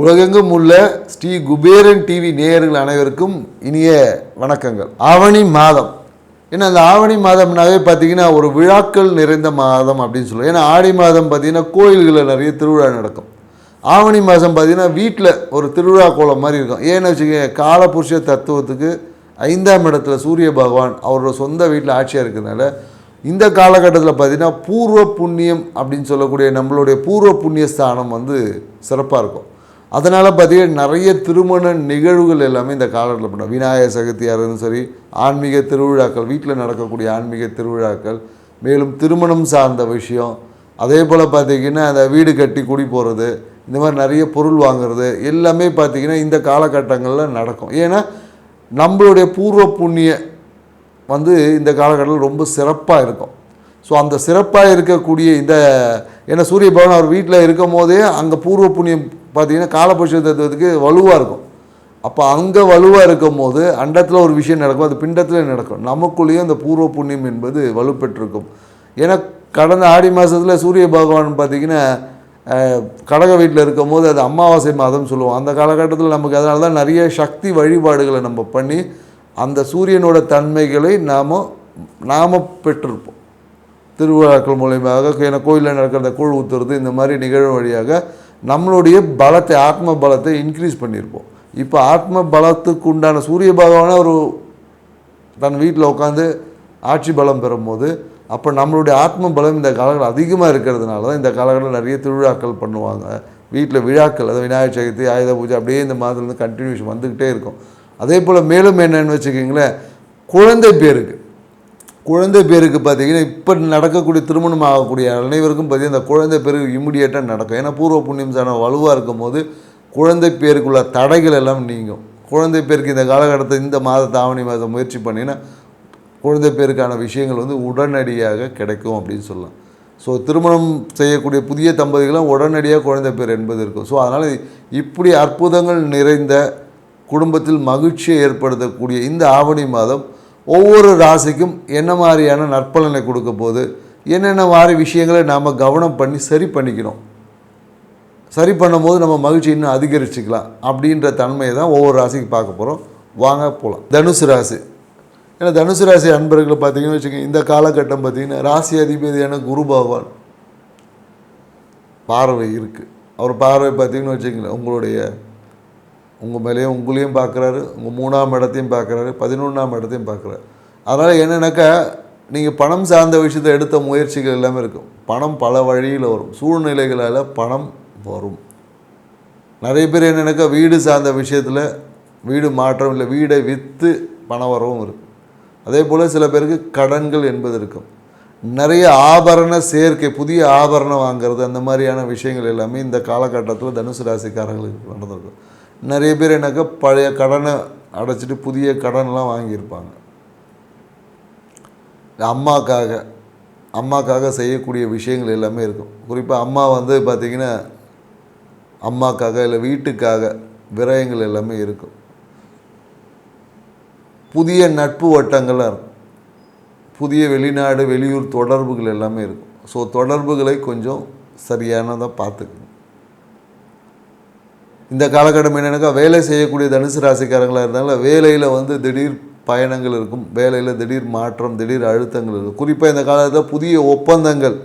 உலகெங்கும் உள்ள ஸ்ரீ குபேரன் டிவி நேயர்கள் அனைவருக்கும் இனிய வணக்கங்கள். ஆவணி மாதம், ஏன்னா அந்த ஆவணி மாதம்னாவே பார்த்தீங்கன்னா ஒரு விழாக்கள் நிறைந்த மாதம் அப்படின்னு சொல்லுவோம். ஏன்னா ஆடி மாதம் பார்த்தீங்கன்னா கோயில்களில் நிறைய திருவிழா நடக்கும். ஆவணி மாதம் பார்த்தீங்கன்னா வீட்டில் ஒரு திருவிழா கோலம் மாதிரி இருக்கும். ஏன்னு வச்சுக்கோங்க, காலபுருஷ தத்துவத்துக்கு 5ஆம் இடத்துல சூரிய பகவான் அவரோட சொந்த வீட்டில் ஆட்சியாக இருக்கிறதுனால இந்த காலகட்டத்தில் பார்த்தீங்கன்னா பூர்வ புண்ணியம் அப்படின்னு சொல்லக்கூடிய நம்மளுடைய பூர்வ புண்ணிய ஸ்தானம் வந்து சிறப்பாக இருக்கும். அதனால் பார்த்தீங்கன்னா நிறைய திருமண நிகழ்வுகள் எல்லாமே இந்த காலத்தில் பண்ணுவோம். விநாயகர் சதுர்த்தியாக இருந்தாலும் சரி, ஆன்மீக திருவிழாக்கள், வீட்டில் நடக்கக்கூடிய ஆன்மீக திருவிழாக்கள், மேலும் திருமணம் சார்ந்த விஷயம், அதே போல் பார்த்திங்கன்னா அந்த வீடு கட்டி குடி போகிறது, இந்த மாதிரி நிறைய பொருள் வாங்குறது எல்லாமே பார்த்திங்கன்னா இந்த காலகட்டங்களில் நடக்கும். ஏன்னா நம்மளுடைய பூர்வ புண்ணிய வந்து இந்த காலகட்டத்தில் ரொம்ப சிறப்பாக இருக்கும். ஸோ அந்த சிறப்பாக இருக்கக்கூடிய இந்த, ஏன்னா சூரிய பகவான் அவர் வீட்டில் இருக்கும் போதே அங்கே பூர்வ புண்ணியம் பார்த்திங்கன்னா காலபுருஷ தத்துவத்துக்கு வலுவாக இருக்கும். அப்போ அங்கே வலுவாக இருக்கும் போது அண்டத்தில் ஒரு விஷயம் நடக்கும், அது பிண்டத்தில் நடக்கும். நமக்குள்ளேயும் அந்த பூர்வ புண்ணியம் என்பது வலுப்பெற்றிருக்கும். ஏன்னா கடந்த ஆடி மாதத்தில் சூரிய பகவான் பார்த்திங்கன்னா கடக வீட்டில் இருக்கும் போது அது அமாவாசை மாதம் சொல்லுவோம். அந்த காலகட்டத்தில் நமக்கு அதனால தான் நிறைய சக்தி வழிபாடுகளை நம்ம பண்ணி அந்த சூரியனோட தன்மைகளை நாம் பெற்றிருப்போம். திருவிழாக்கள் மூலயமாக, ஏன்னா கோயிலில் நடக்கிற கூழ் ஊற்றுறது, இந்த மாதிரி நிகழ்வு வழியாக நம்மளுடைய பலத்தை, ஆத்ம பலத்தை இன்க்ரீஸ் பண்ணியிருப்போம். இப்போ ஆத்ம பலத்துக்கு உண்டான சூரிய பகவானை ஒரு தன் வீட்டில் உட்காந்து ஆட்சி பலம் பெறும்போது அப்போ நம்மளுடைய ஆத்ம பலம் இந்த காலகட்டம் அதிகமாக இருக்கிறதுனால தான் இந்த காலகட்டத்தில் நிறைய திருவிழாக்கள் பண்ணுவாங்க. வீட்டில் விழாக்கள், அதாவது விநாயகர் சதுர்த்தி, ஆயுத பூஜை, அப்படியே இந்த மாதத்துலேருந்து கண்டினியூஷன் வந்துக்கிட்டே இருக்கும். அதே போல் மேலும் என்னென்னு வச்சுக்கிங்களேன், குழந்தை பேருக்கு பார்த்திங்கன்னா இப்போ நடக்கக்கூடிய திருமணம் ஆகக்கூடிய அனைவருக்கும் பார்த்திங்கன்னா இந்த குழந்தை பேருக்கு இம்மிடியேட்டாக நடக்கும். ஏன்னா பூர்வ புண்ணியம் சாண வலுவாக இருக்கும் போது குழந்தை பேருக்குள்ள தடைகள் எல்லாம் நீங்கும். குழந்தை பேருக்கு இந்த காலகட்டத்தை, இந்த மாதத்தை ஆவணி மாதம் முயற்சி பண்ணிங்கன்னா குழந்தை பேருக்கான விஷயங்கள் வந்து உடனடியாக கிடைக்கும் அப்படின்னு சொல்லலாம். ஸோ திருமணம் செய்யக்கூடிய புதிய தம்பதிகளும் உடனடியாக குழந்தை பேர் என்பது இருக்கும். ஸோ அதனால் இப்படி அற்புதங்கள் நிறைந்த குடும்பத்தில் மகிழ்ச்சியை ஏற்படுத்தக்கூடிய இந்த ஆவணி மாதம் ஒவ்வொரு ராசிக்கும் என்ன மாதிரியான நற்பலனை கொடுக்க போது, என்னென்ன மாதிரி விஷயங்களை நாம் கவனம் பண்ணி சரி பண்ணிக்கணும், சரி பண்ணும்போது நம்ம மகிழ்ச்சி இன்னும் அதிகரிச்சுக்கலாம் அப்படின்ற தன்மையை தான் ஒவ்வொரு ராசிக்கு பார்க்க போகிறோம். வாங்க போகலாம். தனுசு ராசி. ஏன்னா தனுசு ராசி அன்பர்களை பார்த்திங்கன்னு வச்சுக்கோங்க, இந்த காலகட்டம் பார்த்திங்கன்னா ராசி அதிபதியான குரு பகவான் பார்வை இருக்குது. அவர் பார்வை பார்த்திங்கன்னு வச்சுக்கோங்களேன், உங்கள் மேலேயும் உங்களையும் பார்க்குறாரு, உங்கள் 3ஆம் இடத்தையும் பார்க்குறாரு, 11ஆம் இடத்தையும் பார்க்குறாரு. அதனால் என்னென்னாக்கா, நீங்கள் பணம் சார்ந்த விஷயத்தை எடுத்த முயற்சிகள் எல்லாமே இருக்கும். பணம் பல வழியில் வரும், சூழ்நிலைகளால் பணம் வரும். நிறைய பேர் என்னென்னாக்கா வீடு சார்ந்த விஷயத்தில் வீடு மாற்றம், இல்லை வீடை விற்று பணம் வரவும் இருக்குது. அதே போல் சில பேருக்கு கடன்கள் என்பது இருக்கும். நிறைய ஆபரண சேர்க்கை, புதிய ஆபரணம் வாங்கிறது, அந்த மாதிரியான விஷயங்கள் எல்லாமே இந்த காலகட்டத்தில் தனுசு ராசிக்காரங்களுக்கு நடந்திருக்கும். நிறைய பேர் என்னக்கா பழைய கடனை அடைச்சிட்டு புதிய கடன்லாம் வாங்கியிருப்பாங்க. அம்மாக்காக செய்யக்கூடிய விஷயங்கள் எல்லாமே இருக்கும். குறிப்பாக அம்மா வந்து பார்த்திங்கன்னா அம்மாக்காக இல்லை வீட்டுக்காக விரயங்கள் எல்லாமே இருக்கும். புதிய நட்பு வட்டங்கள்லாம் இருக்கும். புதிய வெளிநாடு வெளியூர் தொடர்புகள் எல்லாமே இருக்கும். ஸோ தொடர்புகளை கொஞ்சம் சரியானதாக பார்த்துக்கணும். இந்த காலகட்டம் என்னென்னாக்கா, வேலை செய்யக்கூடிய தனுசு ராசிக்காரங்களாக இருந்தாலும் வேலையில் வந்து திடீர் பயணங்கள் இருக்கும், வேலையில் திடீர் மாற்றம், திடீர் அழுத்தங்கள் இருக்கும். குறிப்பாக இந்த காலத்தில் புதிய ஒப்பந்தங்கள்,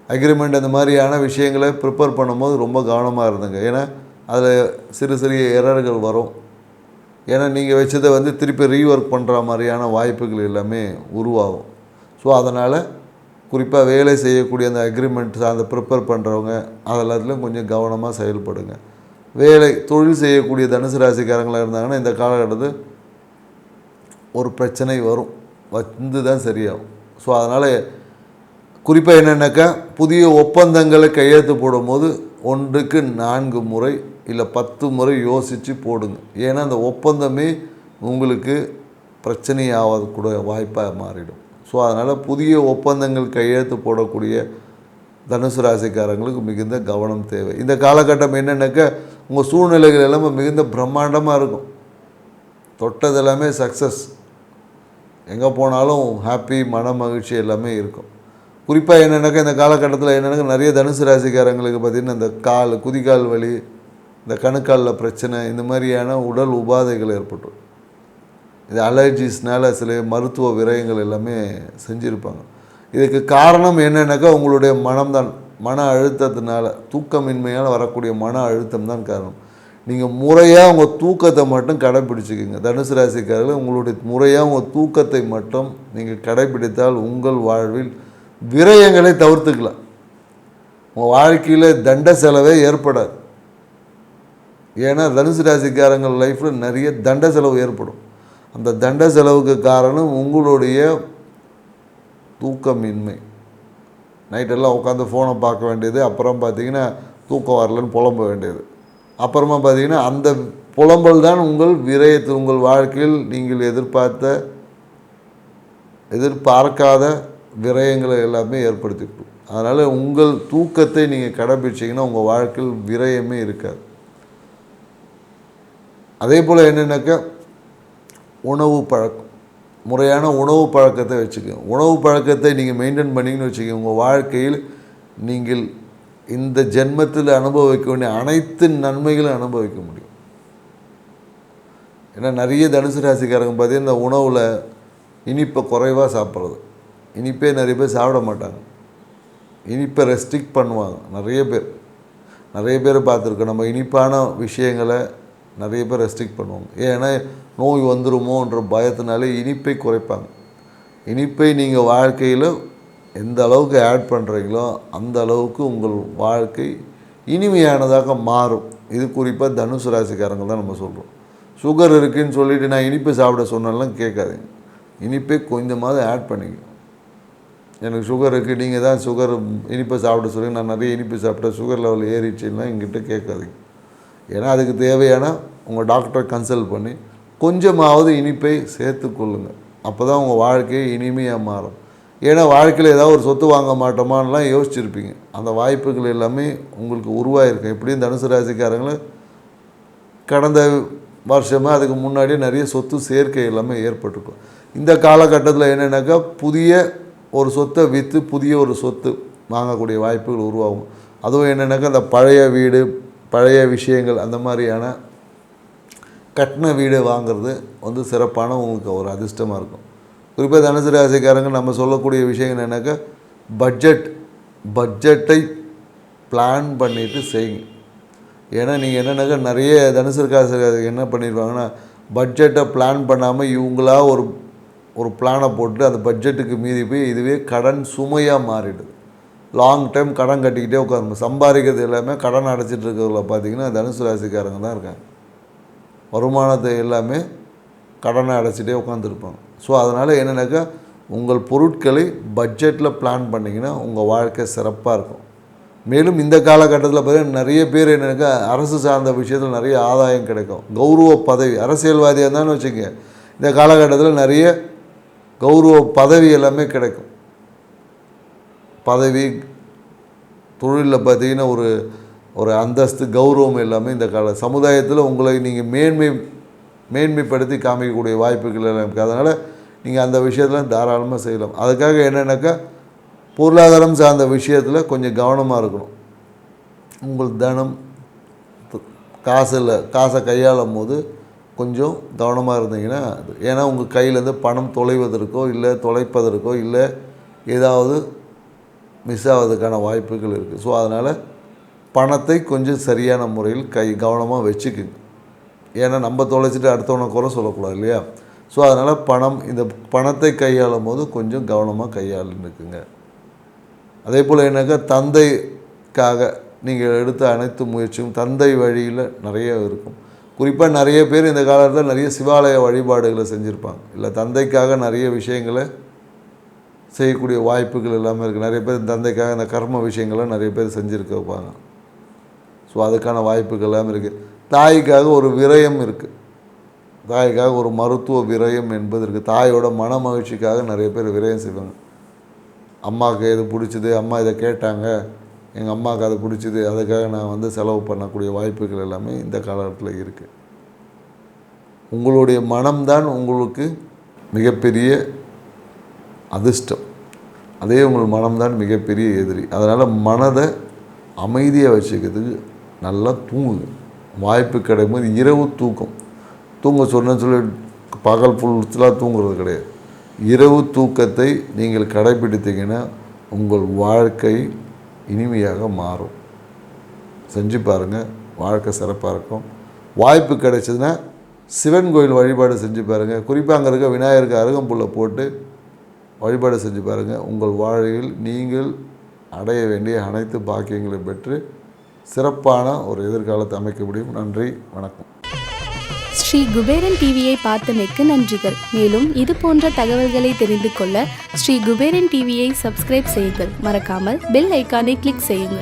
அக்ரிமெண்ட், அந்த மாதிரியான விஷயங்களை ப்ரிப்பேர் பண்ணும்போது ரொம்ப கவனமாக இருந்துங்க. ஏன்னா அதில் சிறு சிறிய எரர்கள் வரும். ஏன்னா நீங்கள் வச்சதை வந்து திருப்பி ரீஒர்க் பண்ணுற மாதிரியான வாய்ப்புகள் எல்லாமே உருவாகும். ஸோ அதனால் குறிப்பாக வேலை செய்யக்கூடிய அந்த அக்ரிமெண்ட் அந்த ப்ரிப்பேர் பண்ணுறவங்க அதெல்லாத்துலேயும் கொஞ்சம் கவனமாக செயல்படுங்க. தொழில் செய்யக்கூடிய தனுசு ராசிக்காரங்களாக இருந்தாங்கன்னா இந்த காலகட்டத்தில் ஒரு பிரச்சனை வரும், வந்து தான் சரியாகும். ஸோ அதனால் குறிப்பாக என்னென்னாக்கா, புதிய ஒப்பந்தங்களை கையெழுத்து போடும்போது 1க்கு 4 முறை இல்லை 10 முறை யோசித்து போடுங்க. ஏன்னா அந்த ஒப்பந்தமே உங்களுக்கு பிரச்சனையாகக்கூடிய வாய்ப்பாக மாறிடும். ஸோ அதனால் புதிய ஒப்பந்தங்கள் கையெழுத்து போடக்கூடிய தனுசு ராசிக்காரங்களுக்கு மிகுந்த கவனம் தேவை. இந்த காலகட்டம் என்னென்னாக்கா, உங்கள் சூழ்நிலைகள் எல்லாமே மிகுந்த பிரம்மாண்டமாக இருக்கும். தொட்டது எல்லாமே சக்ஸஸ், எங்கே போனாலும் ஹாப்பி, மன மகிழ்ச்சி எல்லாமே இருக்கும். குறிப்பாக என்னென்னாக்கா இந்த காலகட்டத்தில் என்னென்னாக்கா நிறைய தனுசு ராசிக்காரங்களுக்கு பார்த்திங்கன்னா இந்த குதிகால் வலி, இந்த கணுக்காலில் பிரச்சனை, இந்த மாதிரியான உடல் உபாதைகள் ஏற்பட்டுரும். இது அலர்ஜிஸ்னால் சில மருத்துவ விரயங்கள் எல்லாமே செஞ்சுருப்பாங்க. இதுக்கு காரணம் என்னென்னாக்கா உங்களுடைய மனம்தான். மன அழுத்தத்தினால, தூக்கமின்மையால் வரக்கூடிய மன அழுத்தம் தான் காரணம். நீங்கள் முறையாக உங்கள் தூக்கத்தை மட்டும் கடைப்பிடிச்சிக்கிங்க. தனுசு ராசிக்காரர்கள் உங்களுடைய முறையாக உங்கள் தூக்கத்தை மட்டும் நீங்கள் கடைப்பிடித்தால் உங்கள் வாழ்வில் விரயங்களை தவிர்த்துக்கலாம். உங்கள் வாழ்க்கையில் தண்ட செலவே ஏற்படாது. ஏன்னா தனுசு ராசிக்காரங்கள் லைஃப்பில் நிறைய தண்ட செலவு ஏற்படும். அந்த தண்ட செலவுக்கு காரணம் உங்களுடைய தூக்கமின்மை. நைட்டெல்லாம் உட்காந்து ஃபோனை பார்க்க வேண்டியது, அப்புறம் பார்த்திங்கன்னா தூக்கம் வரலன்னு புலம்ப வேண்டியது, அப்புறமா பார்த்திங்கன்னா அந்த புலம்பல் தான் உங்கள் விரயத்தில் உங்கள் வாழ்க்கையில் நீங்கள் எதிர்பார்க்காத விரயங்களை எல்லாமே ஏற்படுத்திக்கும். அதனால் உங்கள் தூக்கத்தை நீங்கள் கடைப்பிடிச்சிங்கன்னா உங்கள் வாழ்க்கையில் விரயமே இருக்காது. அதே போல் என்னென்னாக்கா உணவு பழக்கம், முறையான உணவு பழக்கத்தை வச்சுக்கோங்க. உணவு பழக்கத்தை நீங்கள் மெயின்டைன் பண்ணிங்கன்னு வச்சுக்கோங்க, உங்கள் வாழ்க்கையில் நீங்கள் இந்த ஜென்மத்தில் அனுபவிக்க வேண்டிய அனைத்து நன்மைகளும் அனுபவிக்க முடியும். ஏன்னா நிறைய தனுசு ராசிக்காரங்க பார்த்தீங்கன்னா இந்த உணவில் இனிப்பை குறைவாக சாப்பிட்றது, இனிப்பே நிறைய பேர் சாப்பிட மாட்டாங்க, இனிப்பை ரெஸ்ட்ரிக்ட் பண்ணுவாங்க. நிறைய பேர் பார்த்துருக்கோம். நம்ம இனிப்பான விஷயங்களை நிறைய பேர் ரெஸ்ட்ரிக்ட் பண்ணுவாங்க. ஏன்னா நோய் வந்துருமோன்ற பயத்தினாலே இனிப்பை குறைப்பாங்க. இனிப்பை நீங்கள் வாழ்க்கையில் எந்த அளவுக்கு ஆட் பண்ணுறீங்களோ அந்த அளவுக்கு உங்கள் வாழ்க்கை இனிமையானதாக மாறும். இது குறிப்பாக தனுசு ராசிக்காரங்க தான் நம்ம சொல்கிறோம். சுகர் இருக்குதுன்னு சொல்லிவிட்டு நான் இனிப்பை சாப்பிட சொன்னாலும் கேட்காதீங்க. இனிப்பை கொஞ்சமாவது ஆட் பண்ணிக்க. எனக்கு சுகர் இருக்குது, நீங்கள் தான் இனிப்பை சாப்பிட சொல்லி நான் நிறைய இனிப்பு சாப்பிட்டேன், சுகர் லெவல் ஏறிடுச்சுன்னா எங்கிட்ட கேட்காதீங்க. ஏன்னா அதுக்கு தேவையான உங்கள் டாக்டரை கன்சல்ட் பண்ணி கொஞ்சமாவது இனிப்பை சேர்த்து கொள்ளுங்கள். அப்போ தான் உங்கள் வாழ்க்கையை இனிமையாக மாறும். ஏன்னா வாழ்க்கையில் ஏதாவது ஒரு சொத்து வாங்க மாட்டோமான்லாம் யோசிச்சுருப்பீங்க. அந்த வாய்ப்புகள் எல்லாமே உங்களுக்கு உருவாகிருக்கும். எப்படியும் தனுசு ராசிக்காரங்களை கடந்த வருஷமாக அதுக்கு முன்னாடியே நிறைய சொத்து சேர்க்கை எல்லாமே ஏற்பட்டிருக்கும். இந்த காலகட்டத்தில் என்னென்னாக்கா புதிய ஒரு சொத்தை விற்று புதிய ஒரு சொத்து வாங்கக்கூடிய வாய்ப்புகள் உருவாகும். அதுவும் என்னென்னாக்கா அந்த பழைய வீடு, பழைய விஷயங்கள், அந்த மாதிரியான கட்டின வீடு வாங்கிறது சிறப்பான உங்களுக்கு ஒரு அதிர்ஷ்டமாக இருக்கும். குறிப்பாக தனுசு ராசிக்காரங்க நம்ம சொல்லக்கூடிய விஷயங்கள் என்னென்னாக்கா பட்ஜெட்டை பிளான் பண்ணிவிட்டு செய்யுங்க. ஏன்னா நீங்கள் என்னென்னாக்கா நிறைய தனுசு ராசிக்காரங்க என்ன பண்ணிடுவாங்கன்னா பட்ஜெட்டை பிளான் பண்ணாமல் இவங்களா ஒரு பிளானை போட்டு அந்த பட்ஜெட்டுக்கு மீறி போய் இதுவே கடன் சுமையாக மாறிடுது. லாங் டைம் கடன் கட்டிக்கிட்டே உட்காந்து சம்பாதிக்கிறது எல்லாமே கடன் அடைச்சிட்டு இருக்கிறவங்கள பார்த்திங்கன்னா தனுசு ராசிக்காரங்க தான் இருக்காங்க. வருமானத்தை எல்லாமே கடனை அடைச்சிட்டே உட்காந்துருப்பாங்க. ஸோ அதனால் என்னென்னாக்கா உங்கள் பொருட்களை பட்ஜெட்டில் பிளான் பண்ணிங்கன்னா உங்கள் வாழ்க்கை சிறப்பாக இருக்கும். மேலும் இந்த காலகட்டத்தில் பார்த்திங்கன்னா நிறைய பேர் என்னென்னாக்கா அரசு சார்ந்த விஷயத்தில் நிறைய ஆதாயம் கிடைக்கும். கௌரவ பதவி, அரசியல்வாதியாக இருந்தான்னு வச்சுக்கோங்க, இந்த காலகட்டத்தில் நிறைய கௌரவ பதவி எல்லாமே கிடைக்கும். பதவி, தொழிலில் பார்த்திங்கன்னா ஒரு அந்தஸ்து, கௌரவம் எல்லாமே இந்த சமுதாயத்தில் உங்களை நீங்கள் மேன்மைப்படுத்தி காமிக்கக்கூடிய வாய்ப்புகள் எல்லாம் இருக்குது. அதனால் நீங்கள் அந்த விஷயத்தில் தாராளமாக செய்யலாம். அதுக்காக என்னென்னாக்கா பொருளாதாரம் சார்ந்த விஷயத்தில் கொஞ்சம் கவனமாக இருக்கணும். உங்கள் தனம் காசை கையாளும் போது கொஞ்சம் கவனமாக இருந்தீங்கன்னா ஏன்னா உங்கள் கையிலேருந்து பணம் தொலைவதற்கோ இல்லை தொலைப்பதற்கோ இல்லை ஏதாவது மிஸ் ஆகிறதுக்கான வாய்ப்புகள் இருக்குது. ஸோ அதனால் பணத்தை கொஞ்சம் சரியான முறையில் கவனமாக வச்சுக்குங்க. ஏன்னா நம்ம தொலைச்சிட்டு அடுத்தவனை குறை சொல்லக்கூடாது இல்லையா? ஸோ அதனால் இந்த பணத்தை கையாளும் போது கொஞ்சம் கவனமாக கையாளுக்குங்க. அதே போல் என்னக்கா தந்தைக்காக நீங்கள் எடுத்த அனைத்து முயற்சியும் தந்தை வழியில் நிறைய இருக்கும். குறிப்பாக நிறைய பேர் இந்த காலத்தில் நிறைய சிவாலய வழிபாடுகளை செஞ்சுருப்பாங்க, இல்லை தந்தைக்காக நிறைய விஷயங்களை செய்யக்கூடிய வாய்ப்புகள் எல்லாமே இருக்குது. நிறைய பேர் தந்தைக்காக இந்த கர்ம விஷயங்களை நிறைய பேர் செஞ்சுருக்க வைப்பாங்க. ஸோ அதுக்கான வாய்ப்புகள் எல்லாமே இருக்குது. தாய்க்காக ஒரு விரயம் இருக்குது, தாய்க்காக ஒரு மருத்துவ விரயம் என்பது இருக்குது. தாயோட மன மகிழ்ச்சிக்காக நிறைய பேர் விரயம் செய்வாங்க. அம்மாவுக்கு எது பிடிச்சிது, அம்மா இதை கேட்டாங்க, எங்கள் அம்மாவுக்கு அது பிடிச்சிது, அதுக்காக நான் செலவு பண்ணக்கூடிய வாய்ப்புகள் எல்லாமே இந்த காலகட்டத்தில் இருக்குது. உங்களுடைய மனம்தான் உங்களுக்கு மிகப்பெரிய அதிர்ஷ்டம். அதே உங்கள் மனம்தான் மிகப்பெரிய எதிரி. அதனால் மனதை அமைதியாக வச்சுக்கிறதுக்கு நல்லா தூங்குங்க. வாய்ப்பு கிடைக்கும்போது இரவு தூங்க சொன்னேன்னு சொல்லி பகல் ஃபுல்லாக தூங்குறது கிடையாது. இரவு தூக்கத்தை நீங்கள் கடைப்பிடித்தீங்கன்னா உங்கள் வாழ்க்கை இனிமையாக மாறும். செஞ்சு பாருங்கள், வாழ்க்கை சிறப்பாக இருக்கும். வாய்ப்பு கிடைச்சதுன்னா சிவன் கோயில் வழிபாடு செஞ்சு பாருங்கள். குறிப்பாக அங்கே இருக்க விநாயகருக்கு அருகம்புல்லை போட்டு வழிபாடு செஞ்சு பாருங்கள். உங்கள் வாழ்வில் நீங்கள் அடைய வேண்டிய அனைத்து பாக்கியங்களை பெற்று சிறப்பான ஒரு எதிர்காலத்தை அமைக்க முடியும். நன்றி, வணக்கம். ஸ்ரீ குபேரன் டிவியை பார்த்தமைக்கு நன்றிகள். மேலும் இது போன்ற தகவல்களை தெரிந்து கொள்ள ஸ்ரீ குபேரன் டிவியை சப்ஸ்கிரைப் செய்யுங்கள். மறக்காமல் பெல் ஐக்கானை கிளிக் செய்யுங்கள்.